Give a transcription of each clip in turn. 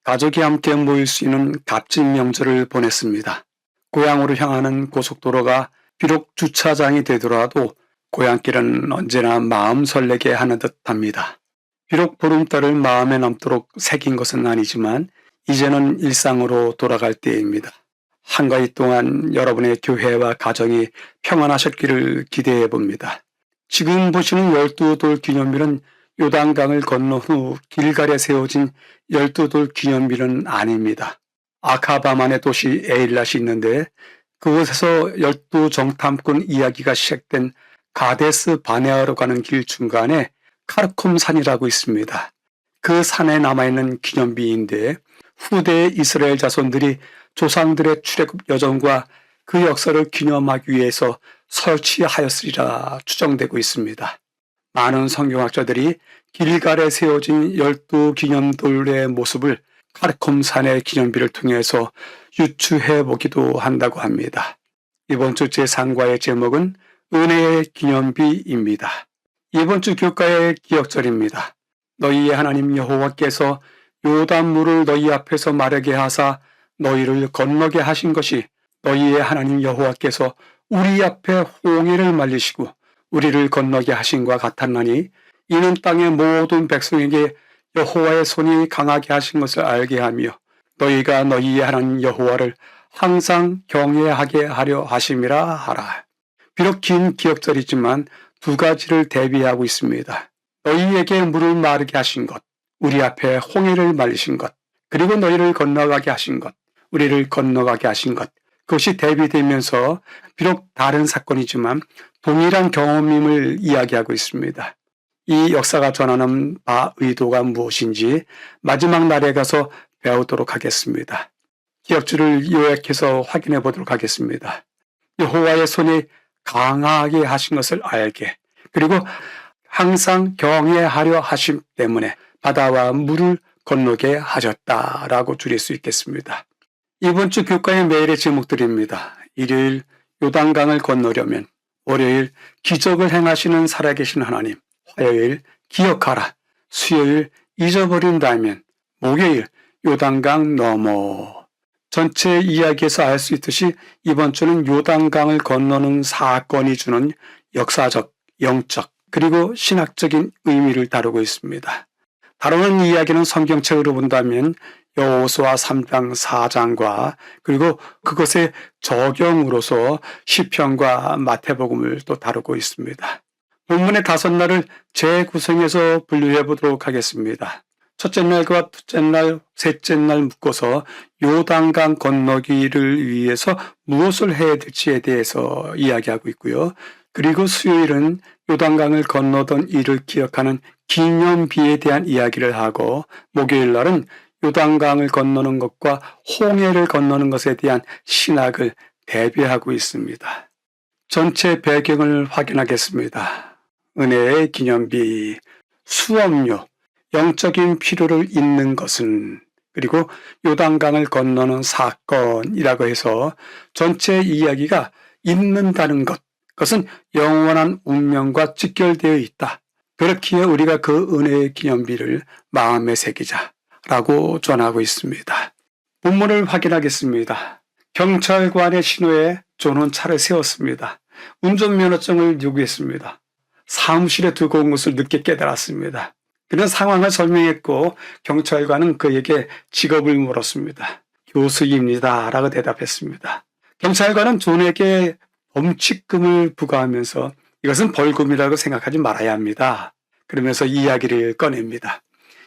가족이 함께 모일 수 있는 값진 명절을 보냈습니다. 고향으로 향하는 고속도로가 비록 주차장이 되더라도 고향길은 언제나 마음 설레게 하는 듯합니다. 비록 보름달을 마음에 남도록 새긴 것은 아니지만 이제는 일상으로 돌아갈 때입니다. 한가위 동안 여러분의 교회와 가정이 평안하셨기를 기대해 봅니다. 지금 보시는 12돌 기념비는 요단강을 건너 후 길갈에 세워진 12돌 기념비는 아닙니다. 아카바만의 도시 에일랏이 있는데 그곳에서 12정탐꾼 이야기가 시작된 가데스 바네아로 가는 길 중간에 카르콤 산이라고 있습니다. 그 산에 남아있는 기념비인데 후대의 이스라엘 자손들이 조상들의 출애굽 여정과 그 역사를 기념하기 위해서 설치하였으리라 추정되고 있습니다. 많은 성경학자들이 길갈에 세워진 12기념돌의 모습을 카르콤산의 기념비를 통해서 유추해 보기도 한다고 합니다. 이번 주 제3과의 제목은 은혜의 기념비입니다. 이번 주 교과의 기억절입니다. 너희의 하나님 여호와께서 요단물을 너희 앞에서 마르게 하사 너희를 건너게 하신 것이 너희의 하나님 여호와께서 우리 앞에 홍해를 말리시고 우리를 건너게 하신과 같았나니 이는 땅의 모든 백성에게 여호와의 손이 강하게 하신 것을 알게 하며 너희가 너희의 하나님 여호와를 항상 경외하게 하려 하심이라 하라. 비록 긴 기억절이지만 두 가지를 대비하고 있습니다. 너희에게 물을 마르게 하신 것, 우리 앞에 홍해를 말리신 것, 그리고 너희를 건너가게 하신 것, 우리를 건너가게 하신 것, 그것이 대비되면서 비록 다른 사건이지만 동일한 경험임을 이야기하고 있습니다. 이 역사가 전하는 바 의도가 무엇인지 마지막 날에 가서 배우도록 하겠습니다. 기억줄을 요약해서 확인해 보도록 하겠습니다. 여호와의 손이 강하게 하신 것을 알게, 그리고 항상 경외하려 하심 때문에 바다와 물을 건너게 하셨다라고 줄일 수 있겠습니다. 이번 주 교과의 메일의 제목들입니다. 일요일 요단강을 건너려면, 월요일 기적을 행하시는 살아계신 하나님, 화요일 기억하라, 수요일 잊어버린다면, 목요일 요단강 너머. 전체 이야기에서 알 수 있듯이 이번 주는 요단강을 건너는 사건이 주는 역사적, 영적, 그리고 신학적인 의미를 다루고 있습니다. 다루는 이야기는 성경책으로 본다면 여호수아 3장 4장과 그리고 그것의 적용으로서 시편과 마태복음을 또 다루고 있습니다. 본문의 5날을 재구성해서 분류해 보도록 하겠습니다. 첫째 날과 둘째 날, 셋째 날 묶어서 요단강 건너기를 위해서 무엇을 해야 될지에 대해서 이야기하고 있고요. 그리고 수요일은 요단강을 건너던 일을 기억하는 기념비에 대한 이야기를 하고, 목요일 날은 요단강을 건너는 것과 홍해를 건너는 것에 대한 신학을 대비하고 있습니다. 전체 배경을 확인하겠습니다. 은혜의 기념비, 수업료, 영적인 필요를 잇는 것은, 그리고 요단강을 건너는 사건이라고 해서 전체 이야기가 잇는다는 것, 그것은 영원한 운명과 직결되어 있다. 그렇기에 우리가 그 은혜의 기념비를 마음에 새기자라고 전하고 있습니다. 본문을 확인하겠습니다. 경찰관의 신호에 존은 차를 세웠습니다. 운전면허증을 요구했습니다. 사무실에 두고 온 것을 늦게 깨달았습니다. 그런 상황을 설명했고 경찰관은 그에게 직업을 물었습니다. 교수입니다 라고 대답했습니다. 경찰관은 존에게 범칙금을 부과하면서 이것은 벌금이라고 생각하지 말아야 합니다. 그러면서 이야기를 꺼냅니다.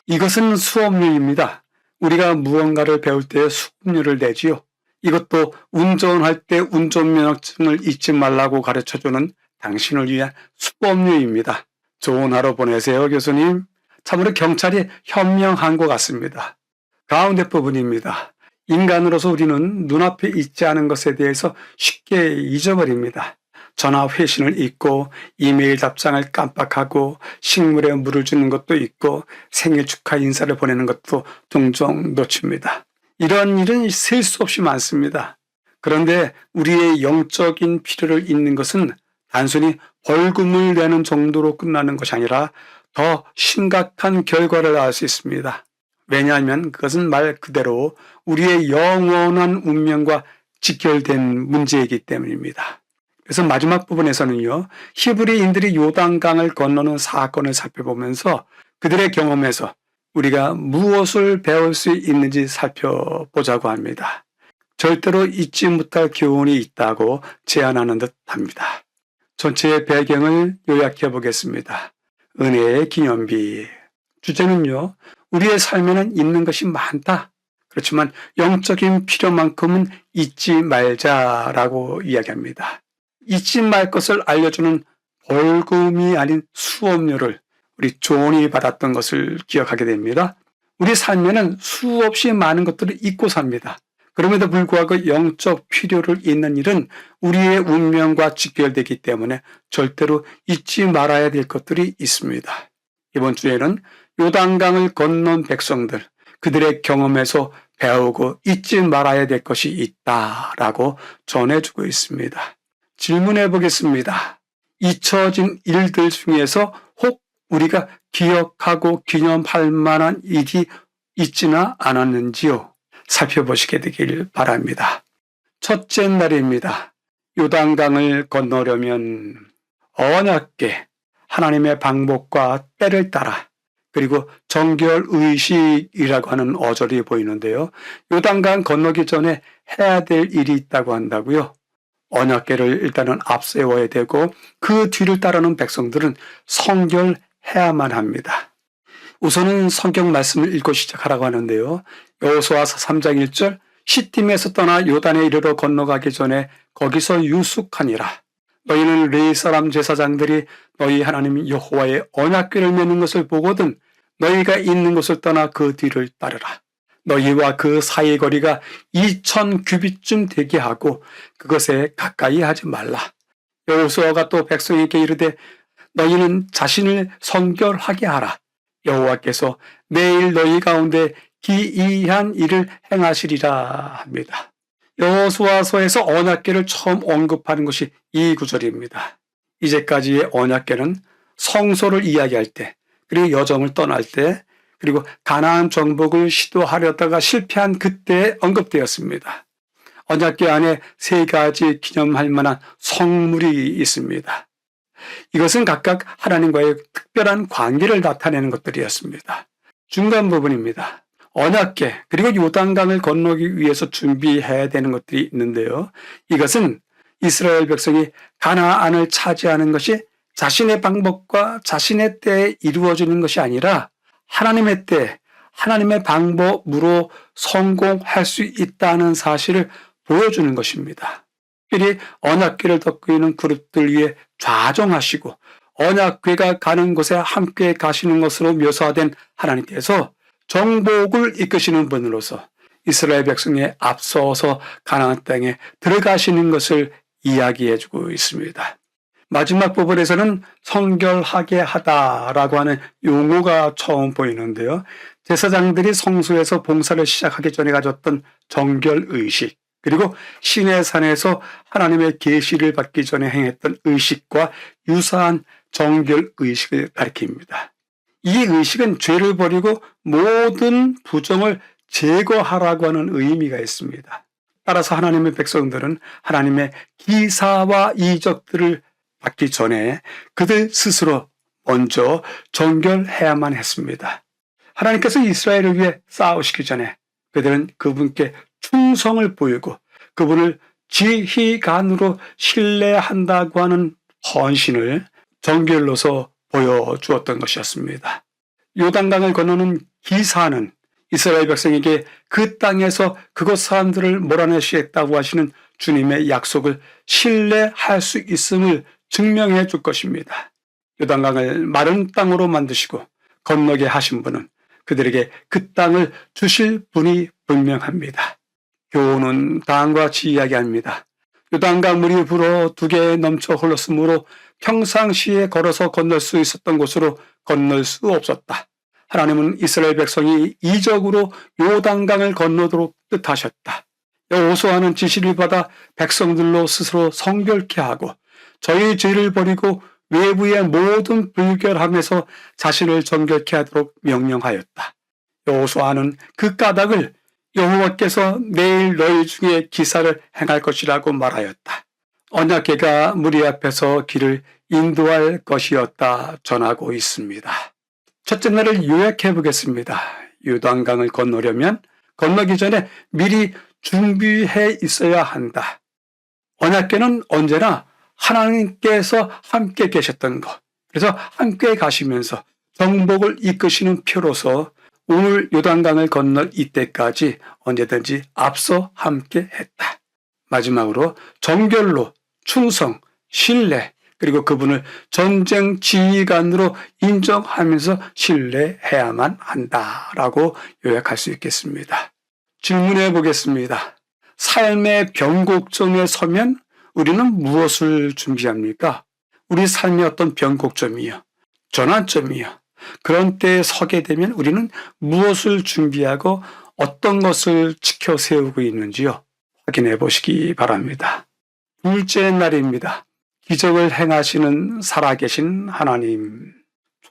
이것은 수업료입니다. 우리가 무언가를 배울 때 수업료를 내지요. 이것도 운전할 때 운전면허증을 잊지 말라고 가르쳐주는 당신을 위한 수업료입니다. 좋은 하루 보내세요, 교수님. 참으로 경찰이 현명한 것 같습니다. 가운데 부분입니다. 인간으로서 우리는 눈앞에 있지 않은 것에 대해서 쉽게 잊어버립니다. 전화 회신을 잊고 이메일 답장을 깜빡하고 식물에 물을 주는 것도 잊고 생일 축하 인사를 보내는 것도 종종 놓칩니다. 이런 일은 셀 수 없이 많습니다. 그런데 우리의 영적인 필요를 잊는 것은 단순히 벌금을 내는 정도로 끝나는 것이 아니라 더 심각한 결과를 낳을 수 있습니다. 왜냐하면 그것은 말 그대로 우리의 영원한 운명과 직결된 문제이기 때문입니다. 그래서 마지막 부분에서는요, 히브리인들이 요단강을 건너는 사건을 살펴보면서 그들의 경험에서 우리가 무엇을 배울 수 있는지 살펴보자고 합니다. 절대로 잊지 못할 교훈이 있다고 제안하는 듯 합니다. 전체의 배경을 요약해 보겠습니다. 은혜의 기념비. 주제는요, 우리의 삶에는 있는 것이 많다. 그렇지만 영적인 필요만큼은 잊지 말자라고 이야기합니다. 잊지 말 것을 알려주는 벌금이 아닌 수업료를 우리 존이 받았던 것을 기억하게 됩니다. 우리 삶에는 수없이 많은 것들을 잊고 삽니다. 그럼에도 불구하고 영적 필요를 잊는 일은 우리의 운명과 직결되기 때문에 절대로 잊지 말아야 될 것들이 있습니다. 이번 주에는 요단강을 건넌 백성들, 그들의 경험에서 배우고 잊지 말아야 될 것이 있다라고 전해주고 있습니다. 질문해 보겠습니다. 잊혀진 일들 중에서 혹 우리가 기억하고 기념할 만한 일이 있지나 않았는지요? 살펴보시게 되길 바랍니다. 첫째 날입니다. 요단강을 건너려면 언약궤, 하나님의 방법과 때를 따라, 그리고 정결의식이라고 하는 어절이 보이는데요. 요단강 건너기 전에 해야 될 일이 있다고 한다고요. 언약궤를 일단은 앞세워야 되고 그 뒤를 따르는 백성들은 성결해야만 합니다. 우선은 성경 말씀을 읽고 시작하라고 하는데요. 여호수아서 3장 1절, 시팀에서 떠나 요단에 이르러 건너가기 전에 거기서 유숙하니라. 너희는 레위 사람 제사장들이 너희 하나님 여호와의 언약궤를 메는 것을 보거든 너희가 있는 곳을 떠나 그 뒤를 따르라. 너희와 그 사이 거리가 2000 규빗쯤 되게 하고 그것에 가까이 하지 말라. 여호수아가 또 백성에게 이르되 너희는 자신을 성결하게 하라. 여호와께서 내일 너희 가운데 기이한 일을 행하시리라 합니다. 여호수아서에서 언약궤를 처음 언급하는 것이 이 구절입니다. 이제까지의 언약궤는 성소를 이야기할 때, 그리고 여정을 떠날 때, 그리고 가나안 정복을 시도하려다가 실패한 그때에 언급되었습니다. 언약궤 안에 세 가지 기념할 만한 성물이 있습니다. 이것은 각각 하나님과의 특별한 관계를 나타내는 것들이었습니다. 중간 부분입니다. 언약궤 그리고 요단강을 건너기 위해서 준비해야 되는 것들이 있는데요. 이것은 이스라엘 백성이 가나안을 차지하는 것이 자신의 방법과 자신의 때에 이루어지는 것이 아니라 하나님의 때, 하나님의 방법으로 성공할 수 있다는 사실을 보여주는 것입니다. 특별히 언약궤를 덮고 있는 그룹들 위해 좌정하시고 언약궤가 가는 곳에 함께 가시는 것으로 묘사된 하나님께서 정복을 이끄시는 분으로서 이스라엘 백성에 앞서서 가나안 땅에 들어가시는 것을 이야기해주고 있습니다. 마지막 부분에서는 성결하게 하다라고 하는 용어가 처음 보이는데요. 제사장들이 성소에서 봉사를 시작하기 전에 가졌던 정결의식, 그리고 시내산에서 하나님의 계시를 받기 전에 행했던 의식과 유사한 정결의식을 가리킵니다. 이 의식은 죄를 버리고 모든 부정을 제거하라고 하는 의미가 있습니다. 따라서 하나님의 백성들은 하나님의 기사와 이적들을 받기 전에 그들 스스로 먼저 정결해야만 했습니다. 하나님께서 이스라엘을 위해 싸우시기 전에 그들은 그분께 충성을 보이고 그분을 지휘관으로 신뢰한다고 하는 헌신을 정결로서 보여주었던 것이었습니다. 요단강을 건너는 기사는 이스라엘 백성에게 그 땅에서 그곳 사람들을 몰아내시겠다고 하시는 주님의 약속을 신뢰할 수 있음을 증명해 줄 것입니다. 요단강을 마른 땅으로 만드시고 건너게 하신 분은 그들에게 그 땅을 주실 분이 분명합니다. 교훈은 다음과 같이 이야기합니다. 요단강 물이 불어 두 개에 넘쳐 흘렀으므로 평상시에 걸어서 건널 수 있었던 곳으로 건널 수 없었다. 하나님은 이스라엘 백성이 이적으로 요단강을 건너도록 뜻하셨다. 여호수아는 지시를 받아 백성들로 스스로 성결케 하고 저희 죄를 버리고 외부의 모든 불결함에서 자신을 정결케 하도록 명령하였다. 여호수아는 그 까닭을 여호와께서 내일 너희 중에 기사를 행할 것이라고 말하였다. 언약궤가 무리 앞에서 길을 인도할 것이었다 전하고 있습니다. 첫째 날을 요약해 보겠습니다. 요단강을 건너려면 건너기 전에 미리 준비해 있어야 한다. 언약궤는 언제나 하나님께서 함께 계셨던 것. 그래서 함께 가시면서 정복을 이끄시는 표로서 오늘 요단강을 건널 이때까지 언제든지 앞서 함께 했다. 마지막으로 정결로 충성, 신뢰, 그리고 그분을 전쟁 지휘관으로 인정하면서 신뢰해야만 한다라고 요약할 수 있겠습니다. 질문해 보겠습니다. 삶의 변곡점에 서면 우리는 무엇을 준비합니까? 우리 삶의 어떤 변곡점이요, 전환점이요. 그런 때에 서게 되면 우리는 무엇을 준비하고 어떤 것을 지켜 세우고 있는지요? 확인해 보시기 바랍니다. 둘째 날입니다. 기적을 행하시는 살아계신 하나님.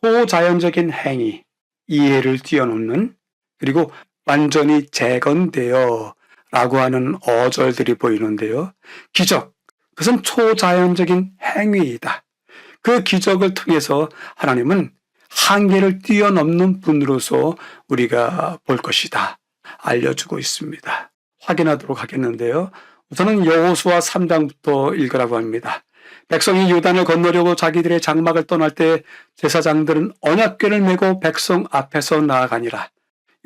초자연적인 행위, 이해를 뛰어넘는, 그리고 완전히 재건되어 라고 하는 어절들이 보이는데요. 기적, 그것은 초자연적인 행위이다. 그 기적을 통해서 하나님은 한계를 뛰어넘는 분으로서 우리가 볼 것이다 알려주고 있습니다. 확인하도록 하겠는데요. 우선은 여호수아 3장부터 읽으라고 합니다. 백성이 요단을 건너려고 자기들의 장막을 떠날 때 제사장들은 언약궤를 메고 백성 앞에서 나아가니라.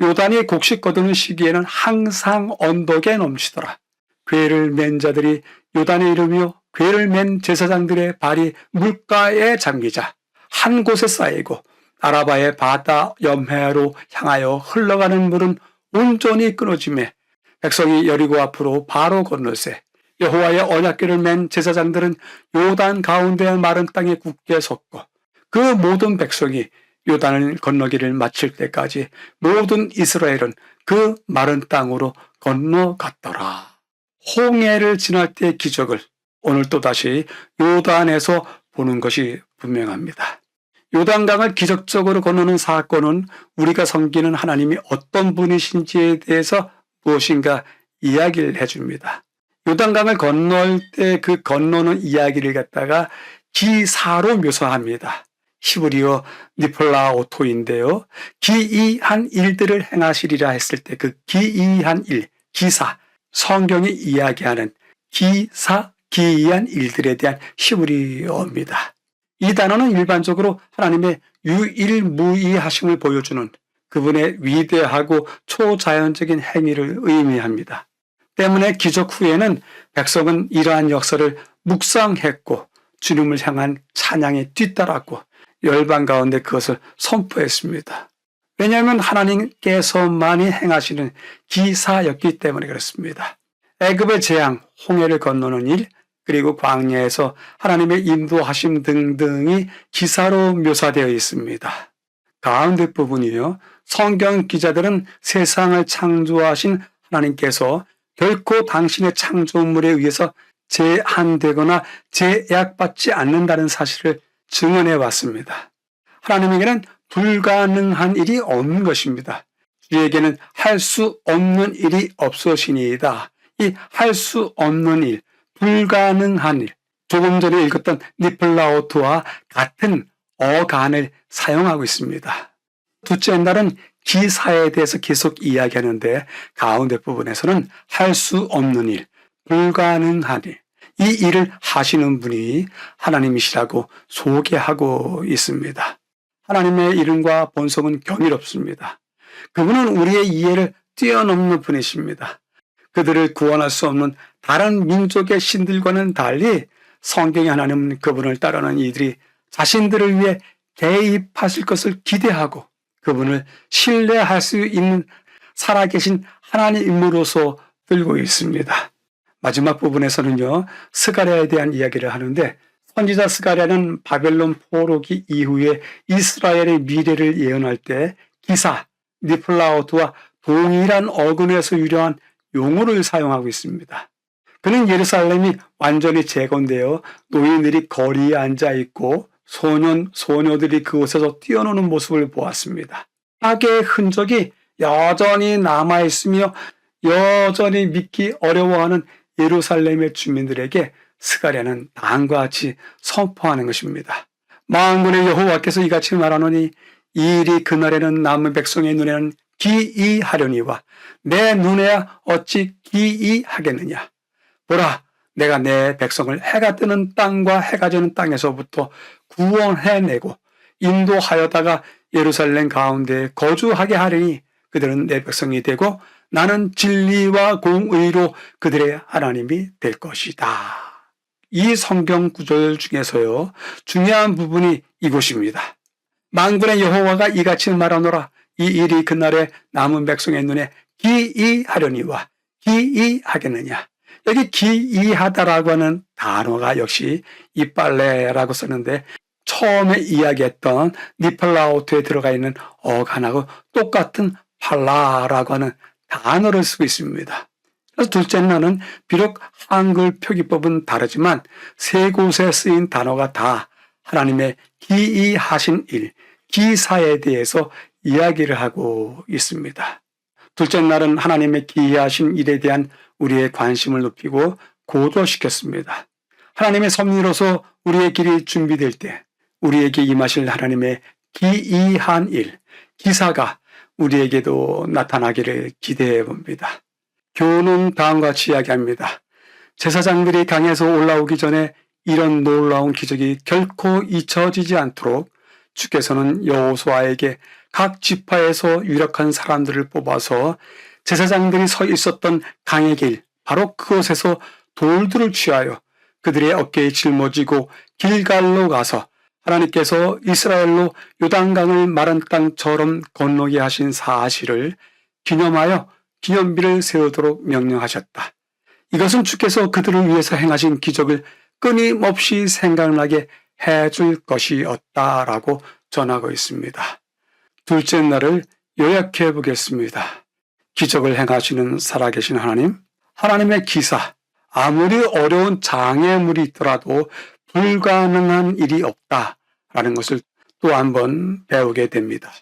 요단이 곡식 거두는 시기에는 항상 언덕에 넘치더라. 궤를 맨 자들이 요단에 이르며 궤를 맨 제사장들의 발이 물가에 잠기자 한 곳에 쌓이고 아라바의 바다 염해로 향하여 흘러가는 물은 온전히 끊어지매 백성이 여리고 앞으로 바로 건널세 여호와의 언약궤를 맨 제사장들은 요단 가운데 마른 땅에 굳게 섰고 그 모든 백성이 요단을 건너기를 마칠 때까지 모든 이스라엘은 그 마른 땅으로 건너갔더라. 홍해를 지날 때의 기적을 오늘 또다시 요단에서 보는 것이 분명합니다. 요단강을 기적적으로 건너는 사건은 우리가 섬기는 하나님이 어떤 분이신지에 대해서 무엇인가 이야기를 해줍니다. 요단강을 건널 때 그 건너는 이야기를 갖다가 기사로 묘사합니다. 히브리어 니폴라오토인데요. 기이한 일들을 행하시리라 했을 때 그 기이한 일, 기사, 성경이 이야기하는 기사, 기이한 일들에 대한 히브리어입니다. 이 단어는 일반적으로 하나님의 유일무이하심을 보여주는 그분의 위대하고 초자연적인 행위를 의미합니다. 때문에 기적 후에는 백성은 이러한 역사를 묵상했고 주님을 향한 찬양에 뒤따랐고 열방 가운데 그것을 선포했습니다. 왜냐하면 하나님께서만이 행하시는 기사였기 때문에 그렇습니다. 애굽의 재앙, 홍해를 건너는 일, 그리고 광야에서 하나님의 인도하심 등등이 기사로 묘사되어 있습니다. 가운데 부분이요. 성경 기자들은 세상을 창조하신 하나님께서 결코 당신의 창조물에 의해서 제한되거나 제약받지 않는다는 사실을 증언해 왔습니다. 하나님에게는 불가능한 일이 없는 것입니다. 우리에게는 할 수 없는 일이 없으시니이다. 이 할 수 없는 일, 불가능한 일, 조금 전에 읽었던 니플라오트와 같은 어간을 사용하고 있습니다. 둘째 날은 기사에 대해서 계속 이야기하는데 가운데 부분에서는 할 수 없는 일, 불가능한 일, 이 일을 하시는 분이 하나님이시라고 소개하고 있습니다. 하나님의 이름과 본성은 경이롭습니다. 그분은 우리의 이해를 뛰어넘는 분이십니다. 그들을 구원할 수 없는 다른 민족의 신들과는 달리 성경의 하나님은 그분을 따르는 이들이 자신들을 위해 개입하실 것을 기대하고 그분을 신뢰할 수 있는 살아계신 하나님으로서 들고 있습니다. 마지막 부분에서는요, 스가랴에 대한 이야기를 하는데 선지자 스가랴는 바벨론 포로기 이후에 이스라엘의 미래를 예언할 때 기사, 니플라오트와 동일한 어근에서 유래한 용어를 사용하고 있습니다. 그는 예루살렘이 완전히 재건되어 노인들이 거리에 앉아 있고 소년들이 그곳에서 뛰어노는 모습을 보았습니다. 악의 흔적이 여전히 남아있으며 여전히 믿기 어려워하는 예루살렘의 주민들에게 스가랴는 다음과 같이 선포하는 것입니다. 만군의 여호와께서 이같이 말하노니 이 일이 그날에는 남은 백성의 눈에는 기이하려니와 내 눈에야 어찌 기이하겠느냐. 보라, 내가 내 백성을 해가 뜨는 땅과 해가 지는 땅에서부터 구원해내고 인도하여다가 예루살렘 가운데 거주하게 하리니 그들은 내 백성이 되고 나는 진리와 공의로 그들의 하나님이 될 것이다. 이 성경 구절 중에서요, 중요한 부분이 이곳입니다. 만군의 여호와가 이같이 말하노라. 이 일이 그날에 남은 백성의 눈에 기이하려니와 기이하겠느냐. 여기 기이하다라고 하는 단어가 역시 이빨레라고 썼는데 처음에 이야기했던 니플라우트에 들어가 있는 어간하고 똑같은 팔라라고 하는 단어를 쓰고 있습니다. 그래서 둘째 날은 비록 한글 표기법은 다르지만 세 곳에 쓰인 단어가 다 하나님의 기이하신 일, 기사에 대해서 이야기를 하고 있습니다. 둘째 날은 하나님의 기이하신 일에 대한 우리의 관심을 높이고 고조시켰습니다. 하나님의 섭리로서 우리의 길이 준비될 때 우리에게 임하실 하나님의 기이한 일, 기사가 우리에게도 나타나기를 기대해 봅니다. 교훈은 다음과 같이 이야기합니다. 제사장들이 강에서 올라오기 전에 이런 놀라운 기적이 결코 잊혀지지 않도록 주께서는 여호수아에게 각 지파에서 유력한 사람들을 뽑아서 제사장들이 서 있었던 강의 길, 바로 그곳에서 돌들을 취하여 그들의 어깨에 짊어지고 길갈로 가서 하나님께서 이스라엘로 요단강을 마른 땅처럼 건너게 하신 사실을 기념하여 기념비를 세우도록 명령하셨다. 이것은 주께서 그들을 위해서 행하신 기적을 끊임없이 생각나게 해줄 것이었다라고 전하고 있습니다. 둘째 날을 요약해 보겠습니다. 기적을 행하시는 살아계신 하나님, 하나님의 기사, 아무리 어려운 장애물이 있더라도 불가능한 일이 없다라는 것을 또 한 번 배우게 됩니다.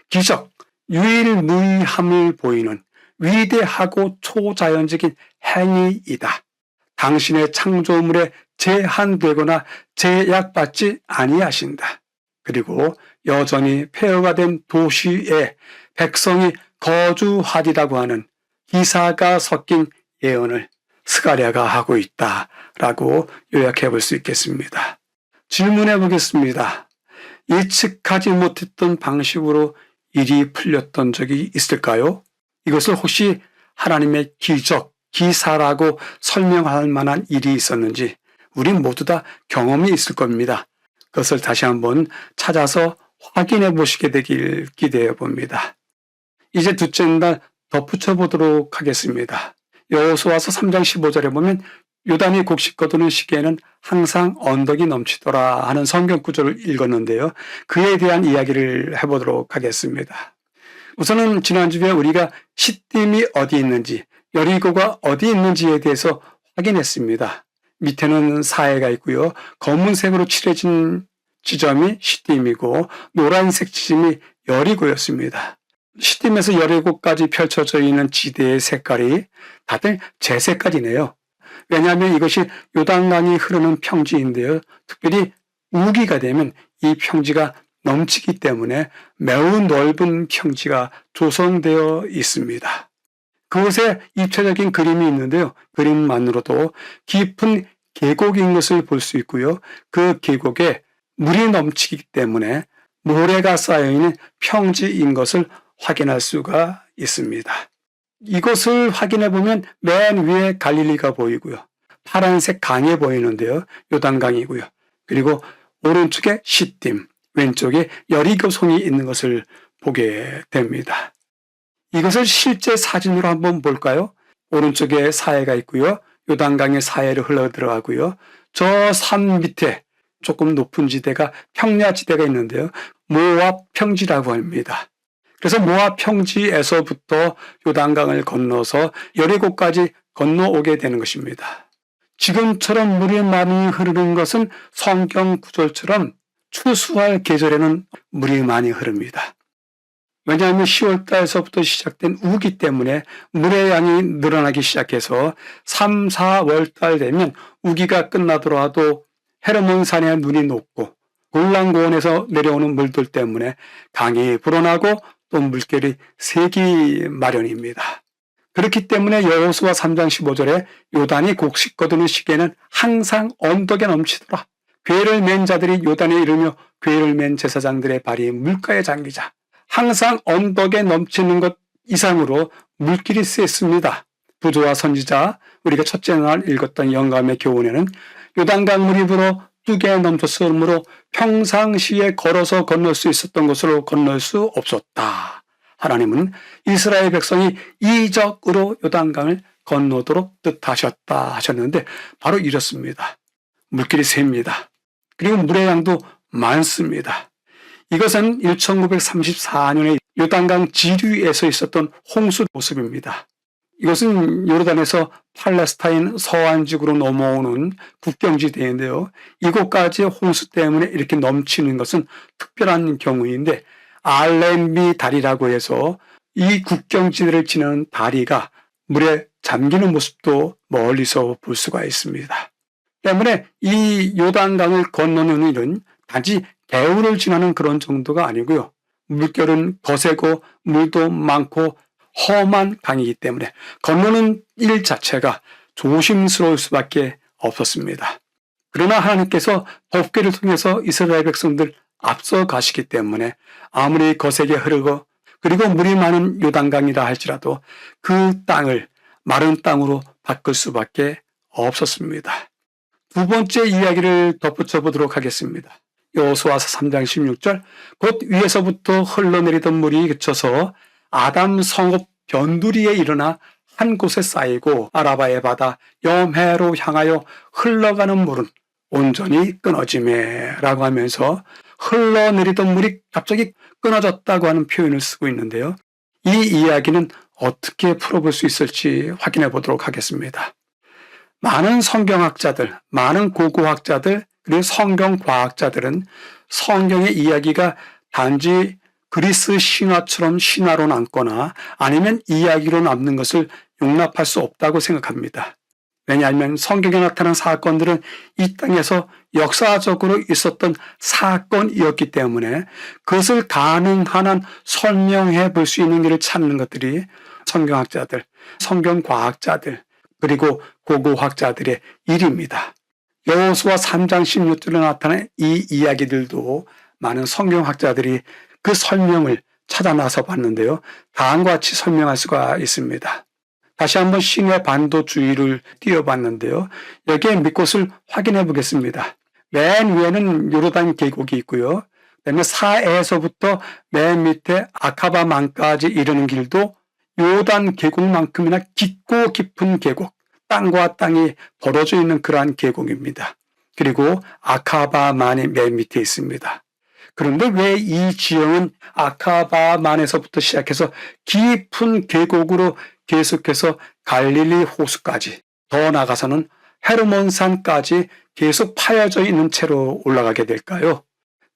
기적, 유일무이함을 보이는 위대하고 초자연적인 행위이다. 당신의 창조물에 제한되거나 제약받지 아니하신다. 그리고 여전히 폐허가 된 도시에 백성이 거주하리라고 하는 기사가 섞인 예언을 스가랴가 하고 있다라고 요약해 볼 수 있겠습니다. 질문해 보겠습니다. 예측하지 못했던 방식으로 일이 풀렸던 적이 있을까요? 이것을 혹시 하나님의 기적, 기사라고 설명할 만한 일이 있었는지 우리 모두 다 경험이 있을 겁니다. 그것을 다시 한번 찾아서 확인해 보시게 되길 기대해 봅니다. 이제 둘째 날 덧붙여 보도록 하겠습니다. 여호수아서 3장 15절에 보면 요단이 곡식 거두는 시기에는 항상 언덕이 넘치더라 하는 성경 구절을 읽었는데요. 그에 대한 이야기를 해보도록 하겠습니다. 우선은 지난주에 우리가 시딤이 어디 있는지, 여리고가 어디 있는지에 대해서 확인했습니다. 밑에는 사해가 있고요. 검은색으로 칠해진 지점이 시딤이고 노란색 지점이 여리고였습니다. 시딤에서 여리고까지 펼쳐져 있는 지대의 색깔이 다들 제 색깔이네요. 왜냐하면 이것이 요단강이 흐르는 평지인데요. 특별히 우기가 되면 이 평지가 넘치기 때문에 매우 넓은 평지가 조성되어 있습니다. 그곳에 입체적인 그림이 있는데요. 그림만으로도 깊은 계곡인 것을 볼 수 있고요. 그 계곡에 물이 넘치기 때문에 모래가 쌓여있는 평지인 것을 확인할 수가 있습니다. 이것을 확인해 보면 맨 위에 갈릴리가 보이고요. 파란색 강이 보이는데요. 요단강이고요. 그리고 오른쪽에 시딤, 왼쪽에 여리고성이 있는 것을 보게 됩니다. 이것을 실제 사진으로 한번 볼까요? 오른쪽에 사해가 있고요. 요단강의 사해를 흘러 들어가고요. 저 산 밑에 조금 높은 지대가 평야지대가 있는데요. 모압 평지라고 합니다. 그래서 모압 평지에서부터 요단강을 건너서 여리고까지 건너오게 되는 것입니다. 지금처럼 물이 많이 흐르는 것은 성경 구절처럼 추수할 계절에는 물이 많이 흐릅니다. 왜냐하면 10월 달서부터 시작된 우기 때문에 물의 양이 늘어나기 시작해서 3, 4월 달 되면 우기가 끝나더라도 헤르몬산의 눈이 녹고 골란고원에서 내려오는 물들 때문에 강이 불어나고 또 물결이 새기 마련입니다. 그렇기 때문에 여호수아 3장 15절에 요단이 곡식 거두는 시기에는 항상 언덕에 넘치더라. 궤를 맨 자들이 요단에 이르며 궤를 맨 제사장들의 발이 물가에 잠기자. 항상 언덕에 넘치는 것 이상으로 물길이 셌습니다. 부조와 선지자, 우리가 첫째 날 읽었던 영감의 교훈에는 요단강 물이 불어 뚝에 넘쳤으므로 평상시에 걸어서 건널 수 있었던 곳으로 건널 수 없었다. 하나님은 이스라엘 백성이 이적으로 요단강을 건너도록 뜻하셨다 하셨는데 바로 이렇습니다. 물길이 셉니다. 그리고 물의 양도 많습니다. 이것은 1934년에 요단강 지류에서 있었던 홍수 모습입니다. 이것은 요르단에서 팔레스타인 서안지구로 넘어오는 국경지대인데요. 이곳까지 홍수 때문에 이렇게 넘치는 것은 특별한 경우인데 알렘비 다리라고 해서 이 국경지대를 지나는 다리가 물에 잠기는 모습도 멀리서 볼 수가 있습니다. 때문에 이 요단강을 건너는 일은 단지 개울을 지나는 그런 정도가 아니고요. 물결은 거세고 물도 많고 험한 강이기 때문에 건너는 일 자체가 조심스러울 수밖에 없었습니다. 그러나 하나님께서 법궤를 통해서 이스라엘 백성들 앞서 가시기 때문에 아무리 거세게 흐르고 그리고 물이 많은 요단강이라 할지라도 그 땅을 마른 땅으로 바꿀 수밖에 없었습니다. 두 번째 이야기를 덧붙여 보도록 하겠습니다. 여호수아서 3장 16절 곧 위에서부터 흘러내리던 물이 그쳐서 아담 성읍 변두리에 일어나 한 곳에 쌓이고 아라바의 바다 염해로 향하여 흘러가는 물은 온전히 끊어지매라고 하면서 흘러내리던 물이 갑자기 끊어졌다고 하는 표현을 쓰고 있는데요. 이 이야기는 어떻게 풀어볼 수 있을지 확인해 보도록 하겠습니다. 많은 성경학자들, 많은 고고학자들, 그리고 성경과학자들은 성경의 이야기가 단지 그리스 신화처럼 신화로 남거나 아니면 이야기로 남는 것을 용납할 수 없다고 생각합니다. 왜냐하면 성경에 나타난 사건들은 이 땅에서 역사적으로 있었던 사건이었기 때문에 그것을 가능한 한 설명해 볼 수 있는 길을 찾는 것들이 성경학자들, 성경과학자들, 그리고 고고학자들의 일입니다. 여호수아 3장 16절에 나타난 이 이야기들도 많은 성경학자들이 그 설명을 찾아 나서 봤는데요. 다음과 같이 설명할 수가 있습니다. 다시 한번 신의 반도주의를 띄워봤는데요. 여기에 몇 곳을 확인해 보겠습니다. 맨 위에는 요르단 계곡이 있고요. 그다음에 사에서부터 맨 밑에 아카바만까지 이르는 길도 요단 계곡만큼이나 깊고 깊은 계곡, 땅과 땅이 벌어져 있는 그러한 계곡입니다. 그리고 아카바만이 맨 밑에 있습니다. 그런데 왜 이 지형은 아카바만에서부터 시작해서 깊은 계곡으로 계속해서 갈릴리 호수까지 더 나가서는 헤르몬산까지 계속 파여져 있는 채로 올라가게 될까요?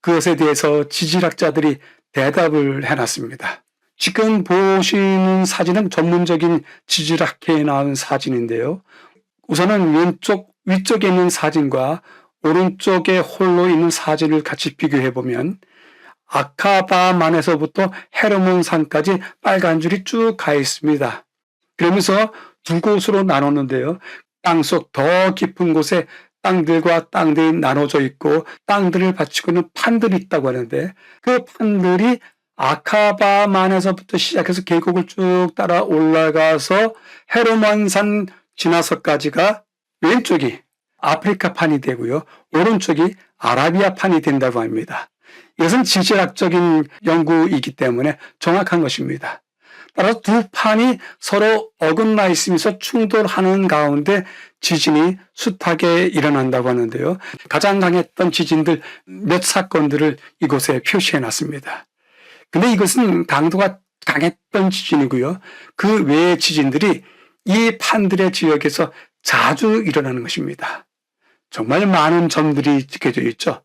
그것에 대해서 지질학자들이 대답을 해놨습니다. 지금 보시는 사진은 전문적인 지질학회에 나온 사진인데요. 우선은 왼쪽 위쪽에 있는 사진과 오른쪽에 홀로 있는 사진을 같이 비교해 보면 아카바만에서부터 헤르몬산까지 빨간 줄이 쭉 가 있습니다. 그러면서 두 곳으로 나눴는데요. 땅속 더 깊은 곳에 땅들과 땅들이 나눠져 있고 땅들을 받치고 있는 판들이 있다고 하는데 그 판들이 아카바만에서부터 시작해서 계곡을 쭉 따라 올라가서 헤르몬산 지나서까지가 왼쪽이 아프리카판이 되고요. 오른쪽이 아라비아판이 된다고 합니다. 이것은 지질학적인 연구이기 때문에 정확한 것입니다. 따라서 두 판이 서로 어긋나 있으면서 충돌하는 가운데 지진이 숱하게 일어난다고 하는데요. 가장 강했던 지진들 몇 사건들을 이곳에 표시해 놨습니다. 근데 이것은 강도가 강했던 지진이고요. 그 외의 지진들이 이 판들의 지역에서 자주 일어나는 것입니다. 정말 많은 점들이 찍혀져 있죠.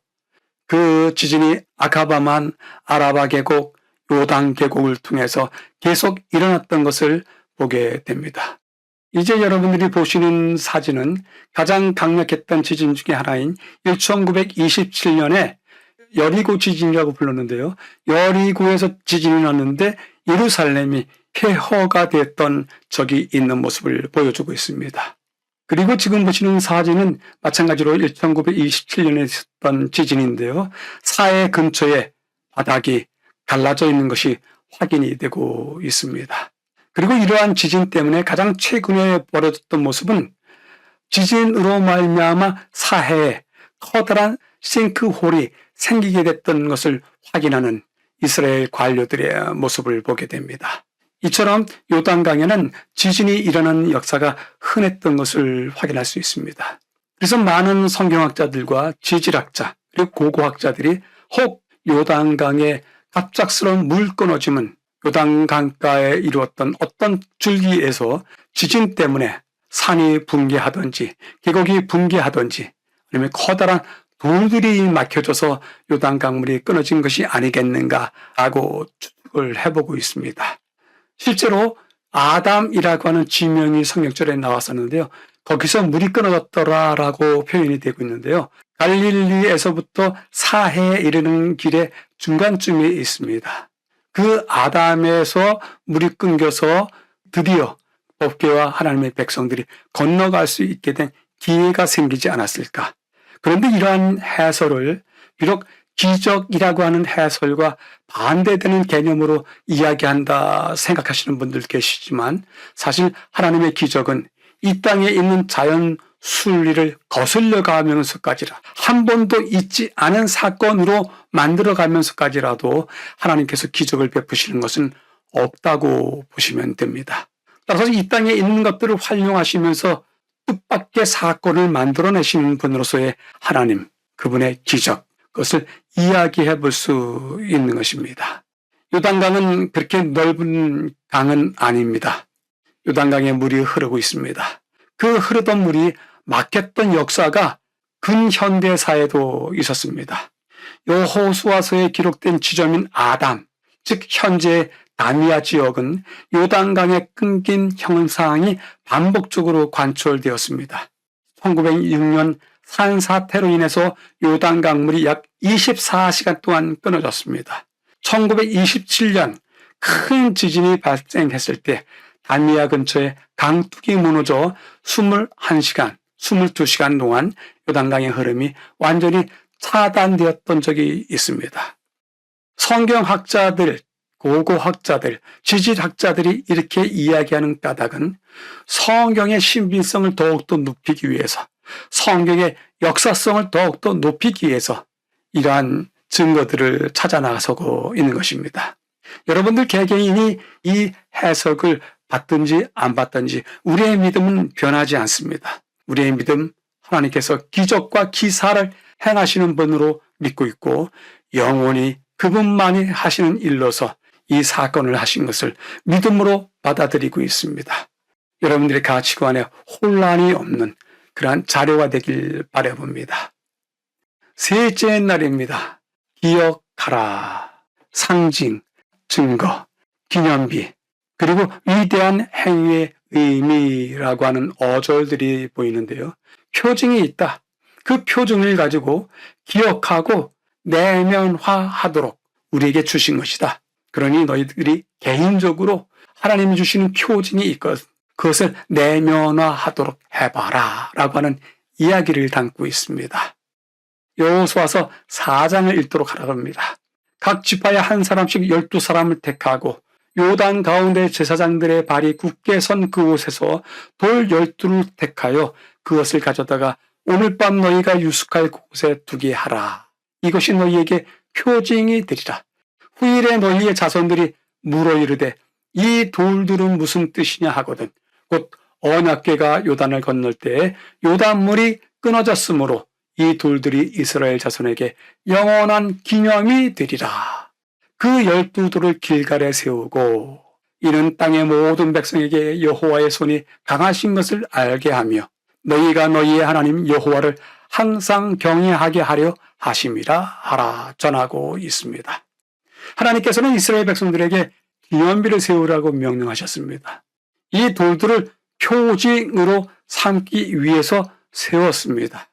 그 지진이 아카바만, 아라바 계곡, 요단 계곡을 통해서 계속 일어났던 것을 보게 됩니다. 이제 여러분들이 보시는 사진은 가장 강력했던 지진 중에 하나인 1927년에 여리고 지진이라고 불렀는데요. 여리고에서 지진이 났는데 예루살렘이 폐허가 됐던 적이 있는 모습을 보여주고 있습니다. 그리고 지금 보시는 사진은 마찬가지로 1927년에 있었던 지진인데요. 사해 근처에 바닥이 갈라져 있는 것이 확인이 되고 있습니다. 그리고 이러한 지진 때문에 가장 최근에 벌어졌던 모습은 지진으로 말미암아 사해에 커다란 싱크홀이 생기게 됐던 것을 확인하는 이스라엘 관료들의 모습을 보게 됩니다. 이처럼 요단강에는 지진이 일어나는 역사가 흔했던 것을 확인할 수 있습니다. 그래서 많은 성경학자들과 지질학자 그리고 고고학자들이 혹 요단강의 갑작스러운 물 끊어짐은 요단강가에 이루었던 어떤 줄기에서 지진 때문에 산이 붕괴하든지 계곡이 붕괴하든지 아니면 커다란 돌들이 막혀져서 요단강물이 끊어진 것이 아니겠는가라고 추측을 해보고 있습니다. 실제로 아담이라고 하는 지명이 성경절에 나왔었는데요. 거기서 물이 끊어졌더라라고 표현이 되고 있는데요. 갈릴리에서부터 사해에 이르는 길의 중간쯤에 있습니다. 그 아담에서 물이 끊겨서 드디어 법궤와 하나님의 백성들이 건너갈 수 있게 된 기회가 생기지 않았을까. 그런데 이러한 해설을 비록 기적이라고 하는 해설과 반대되는 개념으로 이야기한다 생각하시는 분들 계시지만 사실 하나님의 기적은 이 땅에 있는 자연 순리를 거슬려 가면서까지라 한 번도 있지 않은 사건으로 만들어 가면서까지라도 하나님께서 기적을 베푸시는 것은 없다고 보시면 됩니다. 따라서 이 땅에 있는 것들을 활용하시면서 뜻밖의 사건을 만들어내시는 분으로서의 하나님, 그분의 기적, 그것을 이야기해 볼 수 있는 것입니다. 요단강은 그렇게 넓은 강은 아닙니다. 요단강에 물이 흐르고 있습니다. 그 흐르던 물이 막혔던 역사가 근현대사에도 있었습니다. 여호수아서에 기록된 지점인 아담, 즉 현재 다미아 지역은 요단강에 끊긴 형상이 반복적으로 관철되었습니다. 1906년 산사태로 인해서 요단강물이 약 24시간 동안 끊어졌습니다. 1927년 큰 지진이 발생했을 때 다미아 근처에 강둑이 무너져 21시간, 22시간 동안 요단강의 흐름이 완전히 차단되었던 적이 있습니다. 성경학자들, 고고학자들, 지질학자들이 이렇게 이야기하는 까닭은 성경의 신빙성을 더욱더 높이기 위해서, 성경의 역사성을 더욱더 높이기 위해서 이러한 증거들을 찾아 나서고 있는 것입니다. 여러분들 개개인이 이 해석을 받든지 안 받든지 우리의 믿음은 변하지 않습니다. 우리의 믿음, 하나님께서 기적과 기사를 행하시는 분으로 믿고 있고 영원히 그분만이 하시는 일로서 이 사건을 하신 것을 믿음으로 받아들이고 있습니다. 여러분들의 가치관에 혼란이 없는 그러한 자료가 되길 바라봅니다. 셋째 날입니다. 기억하라. 상징, 증거, 기념비, 그리고 위대한 행위의 의미라고 하는 어절들이 보이는데요. 표징이 있다. 그 표징을 가지고 기억하고 내면화하도록 우리에게 주신 것이다. 그러니 너희들이 개인적으로 하나님이 주시는 표징이 있거든. 그것을 내면화하도록 해봐라 라고 하는 이야기를 담고 있습니다. 여호수아서 4장을 읽도록 하라고 합니다. 각 지파에 한 사람씩 12사람을 택하고 요단 가운데 제사장들의 발이 굳게 선 그곳에서 돌 12를 택하여 그것을 가져다가 오늘 밤 너희가 유숙할 곳에 두게 하라. 이것이 너희에게 표징이 되리라. 후일에 너희의 자손들이 물어 이르되 이 돌들은 무슨 뜻이냐 하거든. 곧 언약궤가 요단을 건널 때에 요단물이 끊어졌으므로 이 돌들이 이스라엘 자손에게 영원한 기념이 되리라. 그 12돌을 길갈에 세우고 이는 땅의 모든 백성에게 여호와의 손이 강하신 것을 알게 하며 너희가 너희의 하나님 여호와를 항상 경외하게 하려 하심이라 하라 전하고 있습니다. 하나님께서는 이스라엘 백성들에게 기념비를 세우라고 명령하셨습니다. 이 돌들을 표징으로 삼기 위해서 세웠습니다.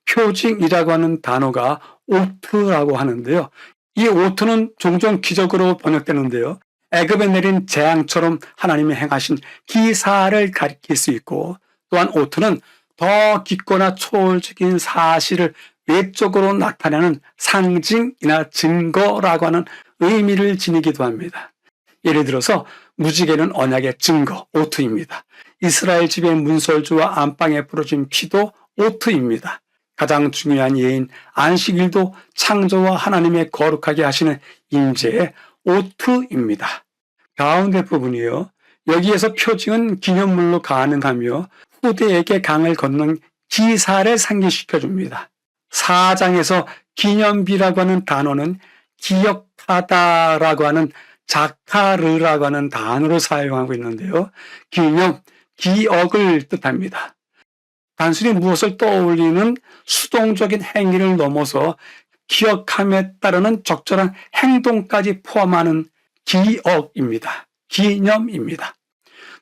표징이라고 하는 단어가 오트라고 하는데요. 이 오트는 종종 기적으로 번역되는데요. 애굽에 내린 재앙처럼 하나님이 행하신 기사를 가리킬 수 있고, 또한 오트는 더 깊거나 초월적인 사실을 외적으로 나타내는 상징이나 증거라고 하는 의미를 지니기도 합니다. 예를 들어서 무지개는 언약의 증거, 오트입니다. 이스라엘 집의 문설주와 안방에 뿌려진 피도 오트입니다. 가장 중요한 예인 안식일도 창조와 하나님의 거룩하게 하시는 임재의 오트입니다. 가운데 부분이요. 여기에서 표징은 기념물로 가능하며 후대에게 강을 건넌 기사를 상기시켜 줍니다. 4장에서 기념비라고 하는 단어는 기억하다라고 하는 자카르라고 하는 단어로 사용하고 있는데요. 기념, 기억을 뜻합니다. 단순히 무엇을 떠올리는 수동적인 행위를 넘어서 기억함에 따르는 적절한 행동까지 포함하는 기억입니다. 기념입니다.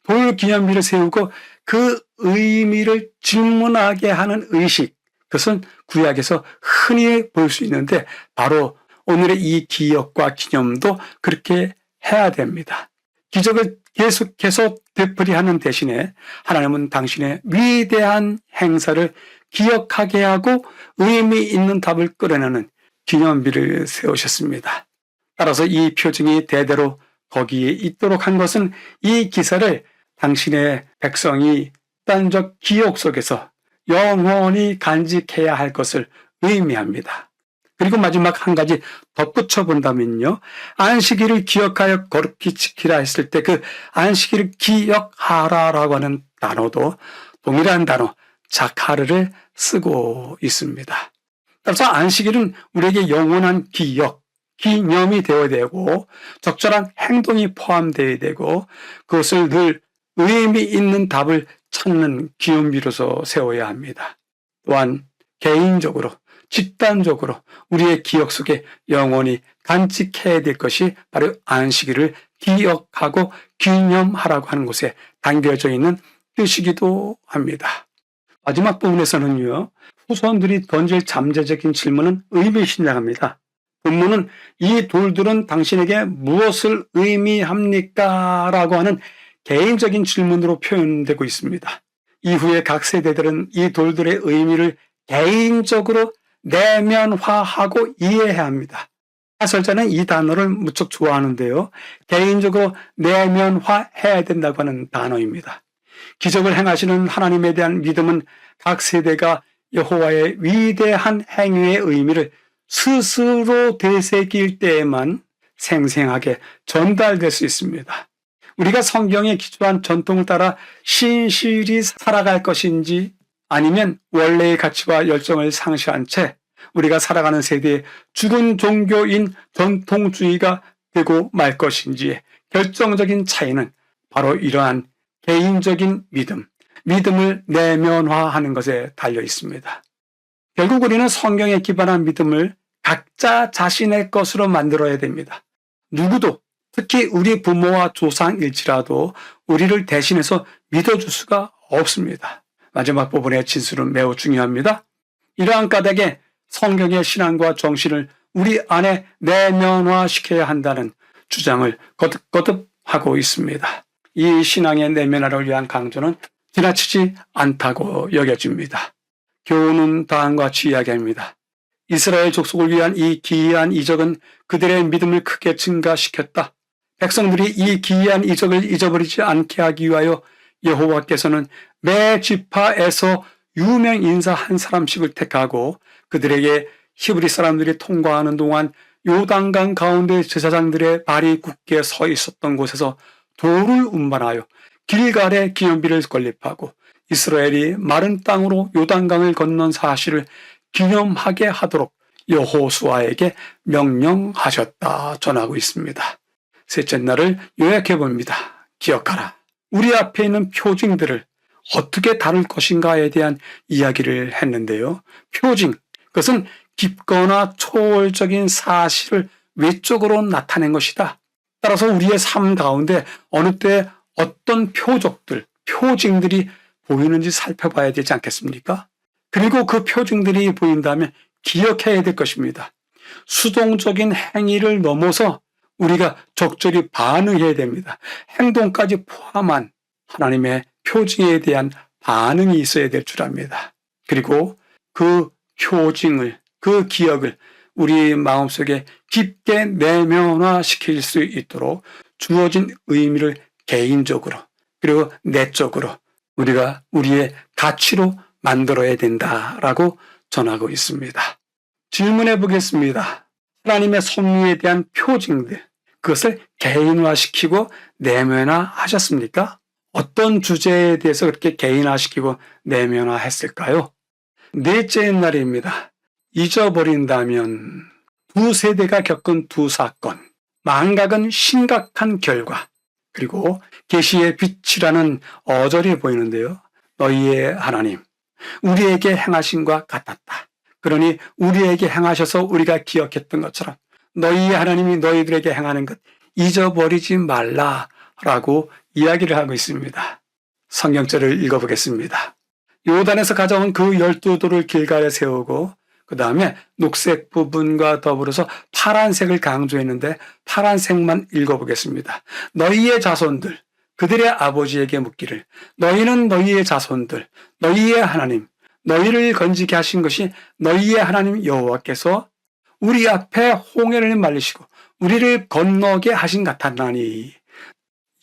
돌 기념비를 세우고 그 의미를 질문하게 하는 의식, 그것은 구약에서 흔히 볼 수 있는데 바로 오늘의 이 기억과 기념도 그렇게 해야 됩니다. 기적을 계속해서 되풀이하는 대신에 하나님은 당신의 위대한 행사를 기억하게 하고 의미 있는 답을 끌어내는 기념비를 세우셨습니다. 따라서 이 표징이 대대로 거기에 있도록 한 것은 이 기사를 당신의 백성이 단적 기억 속에서 영원히 간직해야 할 것을 의미합니다. 그리고 마지막 한 가지 덧붙여 본다면요. 안식일을 기억하여 거룩히 지키라 했을 때 그 안식일을 기억하라라고 하는 단어도 동일한 단어 자카르를 쓰고 있습니다. 따라서 안식일은 우리에게 영원한 기억, 기념이 되어야 되고 적절한 행동이 포함되어야 되고 그것을 늘 의미 있는 답을 찾는 기념비로서 세워야 합니다. 또한 개인적으로 집단적으로 우리의 기억 속에 영원히 간직해야 될 것이 바로 안식일을 기억하고 기념하라고 하는 곳에 담겨져 있는 뜻이기도 합니다. 마지막 부분에서는요. 후손들이 던질 잠재적인 질문은 의미심장합니다. 본문은 이 돌들은 당신에게 무엇을 의미합니까? 라고 하는 개인적인 질문으로 표현되고 있습니다. 이후에 각 세대들은 이 돌들의 의미를 개인적으로 내면화하고 이해해야 합니다. 해설자는 이 단어를 무척 좋아하는데요. 개인적으로 내면화해야 된다고 하는 단어입니다. 기적을 행하시는 하나님에 대한 믿음은 각 세대가 여호와의 위대한 행위의 의미를 스스로 되새길 때에만 생생하게 전달될 수 있습니다. 우리가 성경에 기초한 전통을 따라 신실히 살아갈 것인지 아니면 원래의 가치와 열정을 상실한 채 우리가 살아가는 세대의 죽은 종교인 전통주의가 되고 말 것인지의 결정적인 차이는 바로 이러한 개인적인 믿음을 내면화하는 것에 달려 있습니다. 결국 우리는 성경에 기반한 믿음을 각자 자신의 것으로 만들어야 됩니다. 누구도 특히 우리 부모와 조상일지라도 우리를 대신해서 믿어줄 수가 없습니다. 마지막 부분의 진술은 매우 중요합니다. 이러한 까닭에 성경의 신앙과 정신을 우리 안에 내면화시켜야 한다는 주장을 거듭거듭 하고 있습니다. 이 신앙의 내면화를 위한 강조는 지나치지 않다고 여겨집니다. 교훈은 다음과 같이 이야기합니다. 이스라엘 족속을 위한 이 기이한 이적은 그들의 믿음을 크게 증가시켰다. 백성들이 이 기이한 이적을 잊어버리지 않게 하기 위하여 여호와께서는 매 지파에서 유명 인사 한 사람씩을 택하고 그들에게 히브리 사람들이 통과하는 동안 요단강 가운데 제사장들의 발이 굳게 서 있었던 곳에서 돌을 운반하여 길갈에 기념비를 건립하고 이스라엘이 마른 땅으로 요단강을 건넌 사실을 기념하게 하도록 여호수아에게 명령하셨다 전하고 있습니다. 셋째 날을 요약해 봅니다. 기억하라. 우리 앞에 있는 표징들을 어떻게 다룰 것인가에 대한 이야기를 했는데요. 표징, 그것은 깊거나 초월적인 사실을 외적으로 나타낸 것이다. 따라서 우리의 삶 가운데 어느 때 어떤 표적들, 표징들이 보이는지 살펴봐야 되지 않겠습니까? 그리고 그 표징들이 보인다면 기억해야 될 것입니다. 수동적인 행위를 넘어서 우리가 적절히 반응해야 됩니다. 행동까지 포함한 하나님의 표징에 대한 반응이 있어야 될 줄 압니다. 그리고 그 표징을, 그 기억을 우리 마음속에 깊게 내면화시킬 수 있도록 주어진 의미를 개인적으로 그리고 내적으로 우리가 우리의 가치로 만들어야 된다라고 전하고 있습니다. 질문해 보겠습니다. 하나님의 섭리에 대한 표징들, 그것을 개인화시키고 내면화하셨습니까? 어떤 주제에 대해서 그렇게 개인화시키고 내면화했을까요? 넷째 날입니다. 잊어버린다면 두 세대가 겪은 두 사건, 망각은 심각한 결과, 그리고 계시의 빛이라는 어절이 보이는데요. 너희의 하나님, 우리에게 행하신 것 같았다. 그러니 우리에게 행하셔서 우리가 기억했던 것처럼 너희의 하나님이 너희들에게 행하는 것 잊어버리지 말라라고 이야기를 하고 있습니다. 성경절을 읽어보겠습니다. 요단에서 가져온 그 12돌을 길가에 세우고 그 다음에 녹색 부분과 더불어서 파란색을 강조했는데 파란색만 읽어보겠습니다. 너희의 자손들, 그들의 아버지에게 묻기를 너희는 너희의 자손들, 너희의 하나님, 너희를 건지게 하신 것이 너희의 하나님 여호와께서 우리 앞에 홍해를 말리시고 우리를 건너게 하신 같았나니.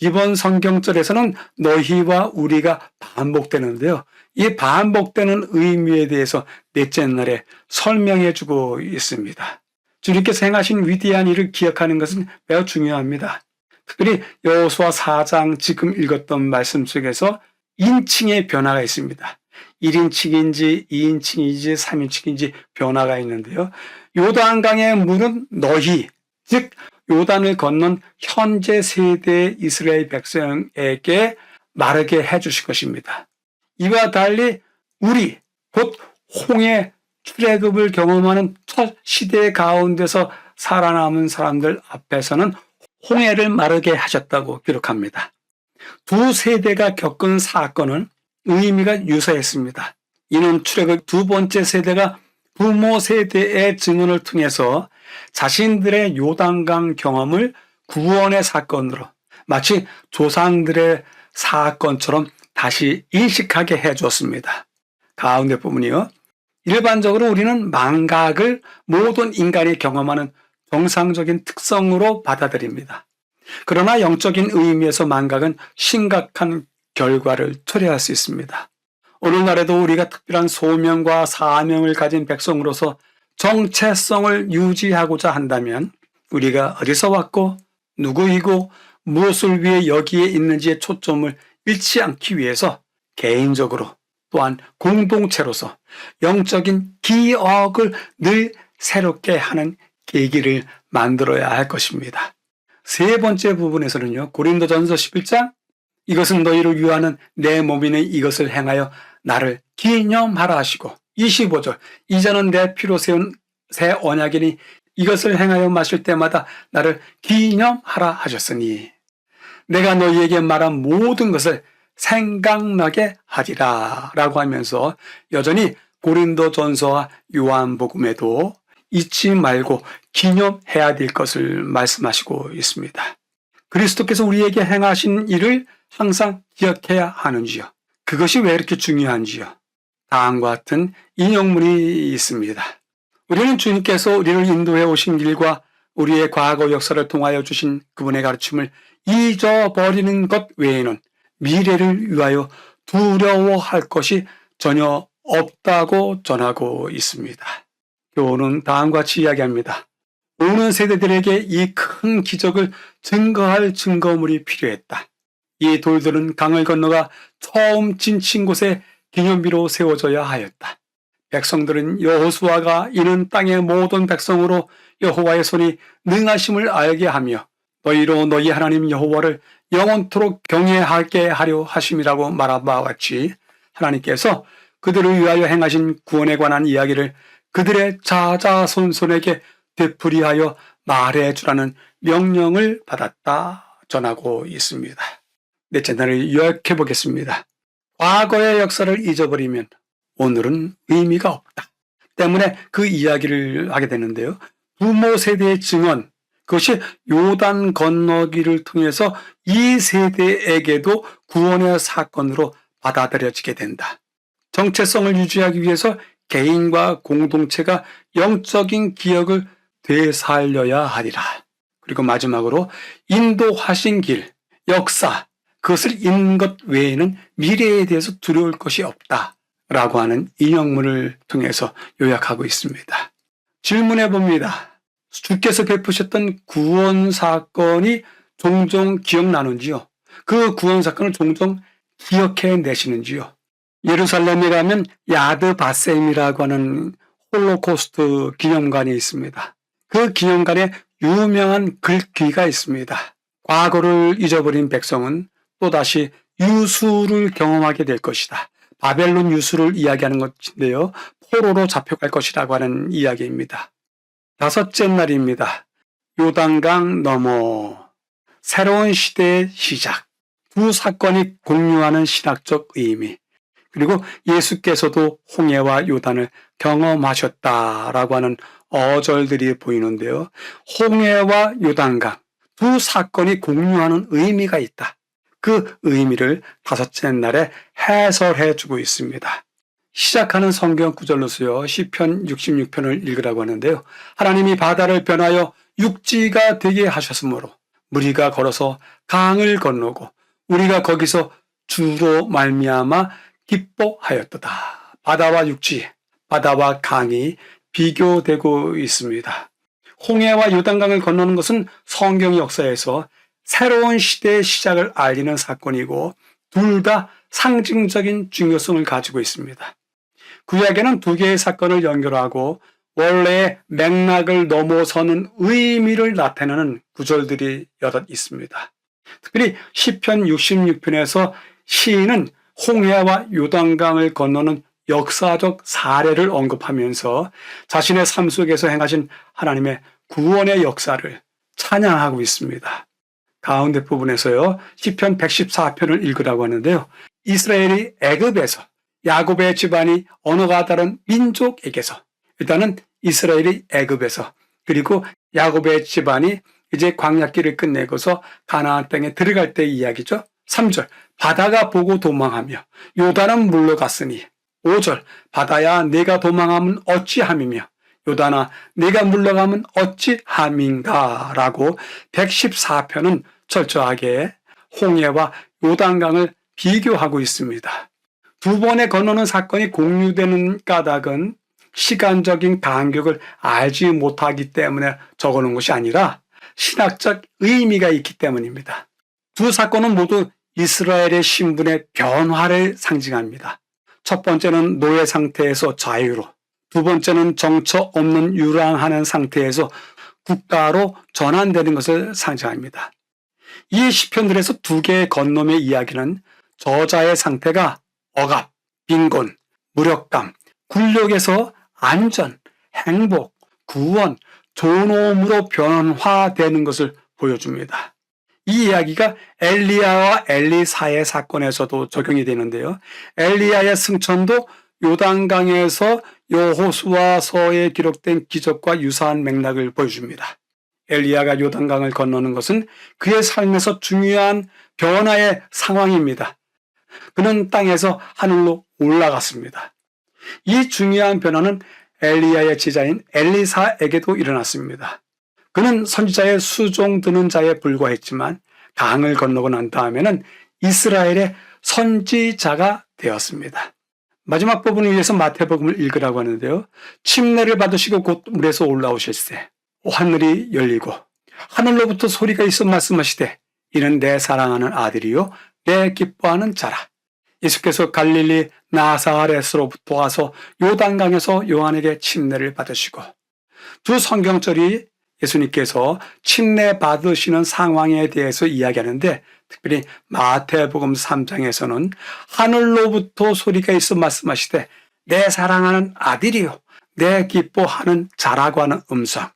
이번 성경절에서는 너희와 우리가 반복되는데요. 이 반복되는 의미에 대해서 넷째 날에 설명해 주고 있습니다. 주님께서 행하신 위대한 일을 기억하는 것은 매우 중요합니다. 특별히 여호수아 4장 지금 읽었던 말씀 속에서 인칭의 변화가 있습니다. 1인칭인지 2인칭인지 3인칭인지 변화가 있는데요. 요단강의 물은 너희, 즉 요단을 건넌 현재 세대의 이스라엘 백성에게 마르게 해주실 것입니다. 이와 달리 우리 곧 홍해 출애굽을 경험하는 첫 시대 가운데서 살아남은 사람들 앞에서는 홍해를 마르게 하셨다고 기록합니다. 두 세대가 겪은 사건은 의미가 유사했습니다. 이는 출애굽 두 번째 세대가 부모 세대의 증언을 통해서 자신들의 요단강 경험을 구원의 사건으로 마치 조상들의 사건처럼 다시 인식하게 해주었습니다. 가운데 부분이요. 일반적으로 우리는 망각을 모든 인간이 경험하는 정상적인 특성으로 받아들입니다. 그러나 영적인 의미에서 망각은 심각한 결과를 초래할 수 있습니다. 오늘날에도 우리가 특별한 소명과 사명을 가진 백성으로서 정체성을 유지하고자 한다면 우리가 어디서 왔고 누구이고 무엇을 위해 여기에 있는지에 초점을 잃지 않기 위해서 개인적으로 또한 공동체로서 영적인 기억을 늘 새롭게 하는 계기를 만들어야 할 것입니다. 세 번째 부분에서는요. 고린도전서 11장 이것은 너희를 위하는 내 몸이니 이것을 행하여 나를 기념하라 하시고 25절 이제는 내 피로 세운 새 언약이니 이것을 행하여 마실 때마다 나를 기념하라 하셨으니 내가 너희에게 말한 모든 것을 생각나게 하리라 라고 하면서 여전히 고린도전서와 요한복음에도 잊지 말고 기념해야 될 것을 말씀하시고 있습니다. 그리스도께서 우리에게 행하신 일을 항상 기억해야 하는지요. 그것이 왜 이렇게 중요한지요. 다음과 같은 인용문이 있습니다. 우리는 주님께서 우리를 인도해 오신 길과 우리의 과거 역사를 통하여 주신 그분의 가르침을 잊어버리는 것 외에는 미래를 위하여 두려워할 것이 전혀 없다고 전하고 있습니다. 교훈은 다음과 같이 이야기합니다. 오는 세대들에게 이 큰 기적을 증거할 증거물이 필요했다. 이 돌들은 강을 건너가 처음 진친 곳에 기념비로 세워져야 하였다. 백성들은 여호수아가 이는 땅의 모든 백성으로 여호와의 손이 능하심을 알게 하며 너희로 너희 하나님 여호와를 영원토록 경외하게 하려 하심이라고 말한 바와 같이 하나님께서 그들을 위하여 행하신 구원에 관한 이야기를 그들의 자자손손에게 되풀이하여 말해주라는 명령을 받았다 전하고 있습니다. 넷째 날을 요약해 보겠습니다. 과거의 역사를 잊어버리면 오늘은 의미가 없다. 때문에 그 이야기를 하게 되는데요. 부모 세대의 증언, 그것이 요단 건너기를 통해서 이 세대에게도 구원의 사건으로 받아들여지게 된다. 정체성을 유지하기 위해서 개인과 공동체가 영적인 기억을 되살려야 하리라. 그리고 마지막으로 인도하신 길, 역사, 그것을 잊는 것 외에는 미래에 대해서 두려울 것이 없다. 라고 하는 인용문을 통해서 요약하고 있습니다. 질문해 봅니다. 주께서 베푸셨던 구원 사건이 종종 기억나는지요? 그 구원 사건을 종종 기억해 내시는지요? 예루살렘에 가면 야드 바셈이라고 하는 홀로코스트 기념관이 있습니다. 그 기념관에 유명한 글귀가 있습니다. 과거를 잊어버린 백성은 또다시 유수를 경험하게 될 것이다. 바벨론 유수를 이야기하는 것인데요. 포로로 잡혀갈 것이라고 하는 이야기입니다. 다섯째 날입니다. 요단강 너머, 새로운 시대의 시작, 두 사건이 공유하는 신학적 의미, 그리고 예수께서도 홍해와 요단을 경험하셨다라고 하는 어절들이 보이는데요. 홍해와 요단강, 두 사건이 공유하는 의미가 있다. 그 의미를 다섯째 날에 해설해 주고 있습니다. 시작하는 성경 구절로서요. 시편 66편을 읽으라고 하는데요. 하나님이 바다를 변하여 육지가 되게 하셨으므로 무리가 걸어서 강을 건너고 우리가 거기서 주로 말미암아 기뻐하였도다. 바다와 육지, 바다와 강이 비교되고 있습니다. 홍해와 요단강을 건너는 것은 성경 역사에서 새로운 시대의 시작을 알리는 사건이고 둘 다 상징적인 중요성을 가지고 있습니다. 구약에는 두 개의 사건을 연결하고 원래의 맥락을 넘어서는 의미를 나타내는 구절들이 여럿 있습니다. 특별히 시편 66편에서 시인은 홍해와 요단강을 건너는 역사적 사례를 언급하면서 자신의 삶 속에서 행하신 하나님의 구원의 역사를 찬양하고 있습니다. 가운데 부분에서요. 시편 114편을 읽으라고 하는데요. 이스라엘이 애굽에서 야곱의 집안이 언어가 다른 민족에게서 일단은 이스라엘이 애굽에서 그리고 야곱의 집안이 이제 광야길을 끝내고서 가나안 땅에 들어갈 때의 이야기죠. 3절 바다가 보고 도망하며 요단은 물러갔으니 5절 바다야 내가 도망하면 어찌함이며 요단아 내가 물러가면 어찌함인가 라고 114편은 철저하게 홍해와 요단강을 비교하고 있습니다. 두 번의 건너는 사건이 공유되는 까닭은 시간적인 간격을 알지 못하기 때문에 적어놓은 것이 아니라 신학적 의미가 있기 때문입니다. 두 사건은 모두 이스라엘의 신분의 변화를 상징합니다. 첫 번째는 노예 상태에서 자유로, 두 번째는 정처 없는 유랑하는 상태에서 국가로 전환되는 것을 상징합니다. 이 시편들에서 두 개의 건nom의 이야기는 저자의 상태가 억압, 빈곤, 무력감, 굴욕에서 안전, 행복, 구원, 존엄으로 변화되는 것을 보여줍니다. 이 이야기가 엘리야와 엘리사의 사건에서도 적용이 되는데요. 엘리야의 승천도 요단강에서 여호수아서에 기록된 기적과 유사한 맥락을 보여줍니다. 엘리야가 요단강을 건너는 것은 그의 삶에서 중요한 변화의 상황입니다. 그는 땅에서 하늘로 올라갔습니다. 이 중요한 변화는 엘리야의 제자인 엘리사에게도 일어났습니다. 그는 선지자의 수종 드는 자에 불과했지만 강을 건너고 난 다음에는 이스라엘의 선지자가 되었습니다. 마지막 부분을 위해서 마태복음을 읽으라고 하는데요. 침례를 받으시고 곧 물에서 올라오실세 하늘이 열리고 하늘로부터 소리가 있어 말씀하시되 이는 내 사랑하는 아들이요 내 기뻐하는 자라. 예수께서 갈릴리 나사렛으로부터 와서 요단강에서 요한에게 침례를 받으시고 두 성경절이 예수님께서 침례 받으시는 상황에 대해서 이야기하는데 특별히 마태복음 3장에서는 하늘로부터 소리가 있어 말씀하시되 내 사랑하는 아들이요 내 기뻐하는 자라고 하는 음성,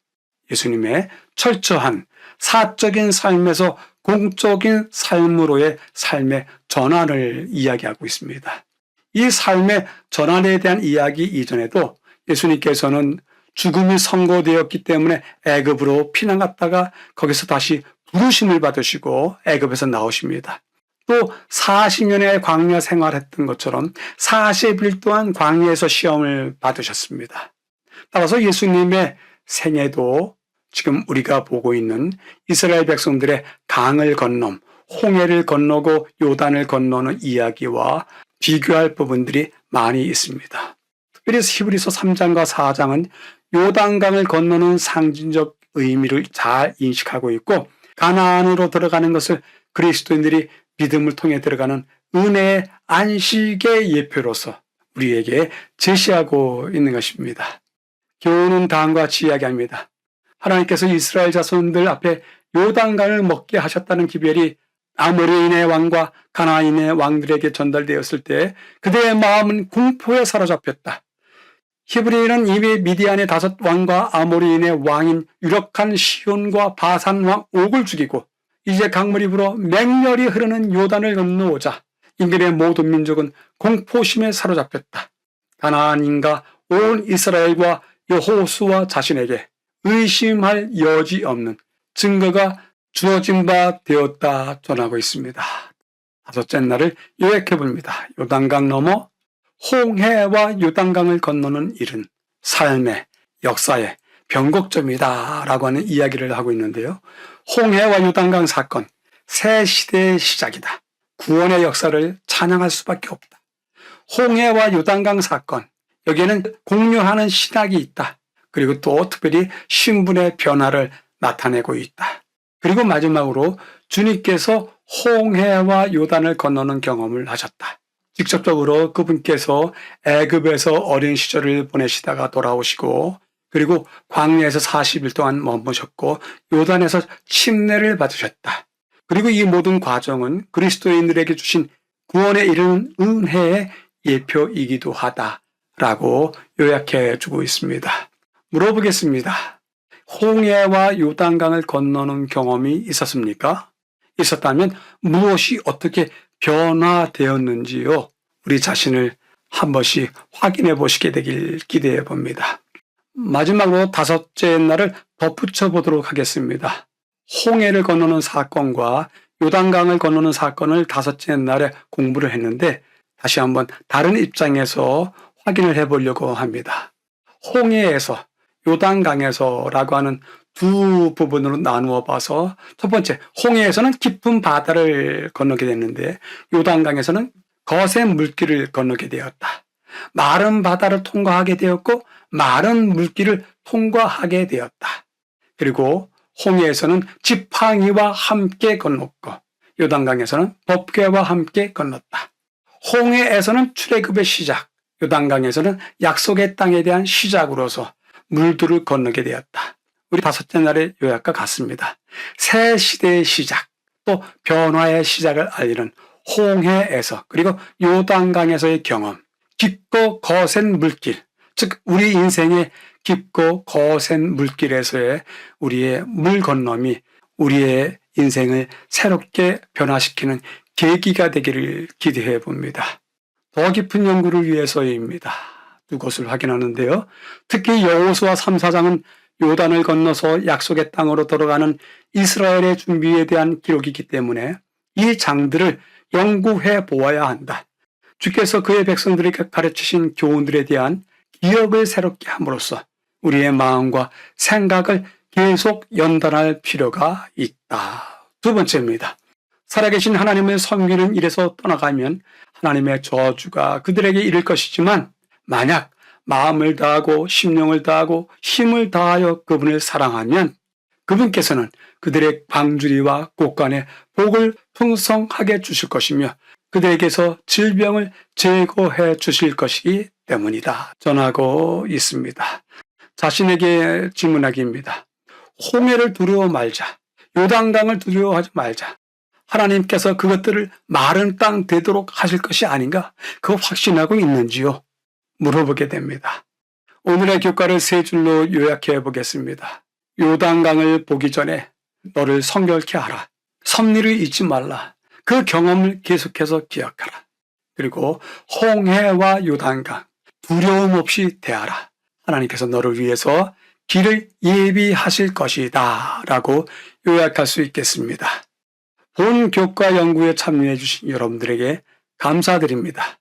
예수님의 철저한 사적인 삶에서 공적인 삶으로의 삶의 전환을 이야기하고 있습니다. 이 삶의 전환에 대한 이야기 이전에도 예수님께서는 죽음이 선고되었기 때문에 애굽으로 피난 갔다가 거기서 다시 부르심을 받으시고 애굽에서 나오십니다. 또 40년의 광야 생활했던 것처럼 40일 동안 광야에서 시험을 받으셨습니다. 따라서 예수님의 생애도 지금 우리가 보고 있는 이스라엘 백성들의 강을 건넘, 홍해를 건너고 요단을 건너는 이야기와 비교할 부분들이 많이 있습니다. 특별히 히브리서 3장과 4장은 요단강을 건너는 상징적 의미를 잘 인식하고 있고 가나안으로 들어가는 것을 그리스도인들이 믿음을 통해 들어가는 은혜의 안식의 예표로서 우리에게 제시하고 있는 것입니다. 교훈은 다음과 같이 이야기합니다. 하나님께서 이스라엘 자손들 앞에 요단강을 먹게 하셨다는 기별이 아모리인의 왕과 가나안인의 왕들에게 전달되었을 때 그들의 마음은 공포에 사로잡혔다. 히브리인은 이미 미디안의 5 왕과 아모리인의 왕인 유력한 시온과 바산 왕 옥을 죽이고 이제 강물이 불어 맹렬히 흐르는 요단을 건너오자 인근의 모든 민족은 공포심에 사로잡혔다. 가나안인과 온 이스라엘과 여호수아 자신에게 의심할 여지 없는 증거가 주어진 바 되었다 전하고 있습니다. 5째 날을 요약해 봅니다. 요단강 너머 홍해와 요단강을 건너는 일은 삶의 역사의 변곡점이다라고 하는 이야기를 하고 있는데요. 홍해와 요단강 사건, 새 시대의 시작이다. 구원의 역사를 찬양할 수밖에 없다. 홍해와 요단강 사건, 여기에는 공유하는 신학이 있다. 그리고 또 특별히 신분의 변화를 나타내고 있다. 그리고 마지막으로 주님께서 홍해와 요단을 건너는 경험을 하셨다. 직접적으로 그분께서 애굽에서 어린 시절을 보내시다가 돌아오시고 그리고 광야에서 40일 동안 머무셨고 요단에서 침례를 받으셨다. 그리고 이 모든 과정은 그리스도인들에게 주신 구원에 이르는 은혜의 예표이기도 하다라고 요약해 주고 있습니다. 물어보겠습니다. 홍해와 요단강을 건너는 경험이 있었습니까? 있었다면 무엇이 어떻게 변화되었는지요? 우리 자신을 한 번씩 확인해 보시게 되길 기대해 봅니다. 마지막으로 5째 날을 덧붙여 보도록 하겠습니다. 홍해를 건너는 사건과 요단강을 건너는 사건을 5째 날에 공부를 했는데 다시 한번 다른 입장에서 확인을 해 보려고 합니다. 홍해에서 요단강에서라고 하는 두 부분으로 나누어 봐서 첫 번째, 홍해에서는 깊은 바다를 건너게 됐는데 요단강에서는 거센 물길을 건너게 되었다. 마른 바다를 통과하게 되었고 마른 물길을 통과하게 되었다. 그리고 홍해에서는 지팡이와 함께 건넜고 요단강에서는 법궤와 함께 건넜다. 홍해에서는 출애굽의 시작, 요단강에서는 약속의 땅에 대한 시작으로서 물들을 건너게 되었다. 우리 5째 날의 요약과 같습니다. 새 시대의 시작, 또 변화의 시작을 알리는 홍해에서 그리고 요단강에서의 경험, 깊고 거센 물길, 즉 우리 인생의 깊고 거센 물길에서의 우리의 물 건너미 우리의 인생을 새롭게 변화시키는 계기가 되기를 기대해 봅니다. 더 깊은 연구를 위해서입니다. 두 것을 확인하는데요. 특히 여호수아 3, 4장은 요단을 건너서 약속의 땅으로 들어가는 이스라엘의 준비에 대한 기록이기 때문에 이 장들을 연구해 보아야 한다. 주께서 그의 백성들에게 가르치신 교훈들에 대한 기억을 새롭게 함으로써 우리의 마음과 생각을 계속 연단할 필요가 있다. 2번째입니다. 살아계신 하나님을 섬기는 일에서 떠나가면 하나님의 저주가 그들에게 이를 것이지만 만약 마음을 다하고 심령을 다하고 힘을 다하여 그분을 사랑하면 그분께서는 그들의 방주리와 곳간에 복을 풍성하게 주실 것이며 그들에게서 질병을 제거해 주실 것이기 때문이다. 전하고 있습니다. 자신에게 질문하기입니다. 홍해를 두려워 말자. 요단강을 두려워하지 말자. 하나님께서 그것들을 마른 땅 되도록 하실 것이 아닌가? 그거 확신하고 있는지요? 물어보게 됩니다. 오늘의 교과를 3줄로 요약해 보겠습니다. 요단강을 보기 전에 너를 성결케 하라. 섭리를 잊지 말라. 그 경험을 계속해서 기억하라. 그리고 홍해와 요단강 두려움 없이 대하라. 하나님께서 너를 위해서 길을 예비하실 것이다 라고 요약할 수 있겠습니다. 본 교과 연구에 참여해 주신 여러분들에게 감사드립니다.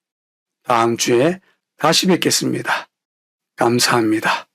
다음 주에 다시 뵙겠습니다. 감사합니다.